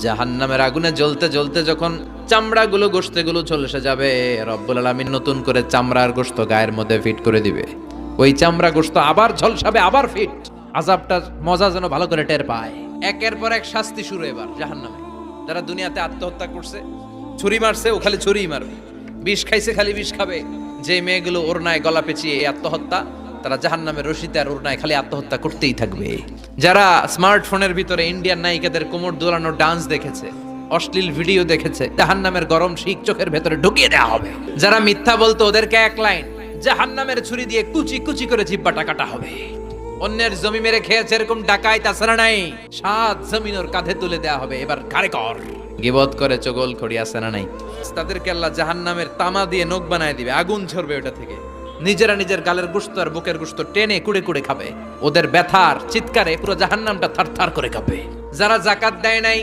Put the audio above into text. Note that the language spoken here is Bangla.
জাহান্নামের আগুনে জ্বলতে জ্বলতে যখন চামড়াগুলো গোশতগুলো ঝলসে যাবে, রব্বুল আলামিন নতুন করে চামড়ার গোশত গায়ের মধ্যে ফিট করে দিবে। ওই চামড়া গোশত আবার ঝলসাবে, আবার ফিট। আযাবটার মজা যেন ভালো করে টের পায়। একের পর এক শাস্তি শুরু এবার জাহান্নামে। যারা দুনিয়াতে আত্মহত্যা করছে, ছুরি মারছে, ও খালি ছুরিই মারবে। বিষ খাইছে, খালি বিষ খাবে। যে মেয়েগুলো ওড়নায় গলা পেঁচিয়ে এই আত্মহত্যা, তারা জাহান্নামের রশিতে আর ওড়নায় খালি আত্মহত্যা করতেই থাকবে। যারা স্মার্টফোনের ভিতরে ইন্ডিয়ান নায়িকাদের কোমর দোলানো ডান্স দেখেছে, অশ্লীল ভিডিও দেখেছে, জাহান্নামের গরম শিক চোখের ভেতরে ঢুকিয়ে দেওয়া হবে। যারা মিথ্যা বলতো, ওদেরকে এক লাইন জাহান্নামের ছুরি দিয়ে কুচি কুচি করে জিহ্বাটা কাটা হবে। অন্যের জমি মেরে খেয়েছে এরকম ডাকাই তাছাড়া নাই, 7 জমিন ওর কাঁধে তুলে দেওয়া হবে। এবার ঘাড়ে কর। গিবত করে চগল খড়ি আছে না নাই? তাদেরকে আল্লাহ জাহান্নামের তামা দিয়ে নখ বানায় দিবে, আগুন ঝরবে ওটা থেকে। নিজেরা নিজের গালের গোশত আর বুকের গোশত টেনে কুড়ে কুড়ে খাবে। ওদের ব্যথার চিৎকারে পুরো জাহান্নামটা থারথার করে কাঁপবে। যারা যাকাত দেয় নাই,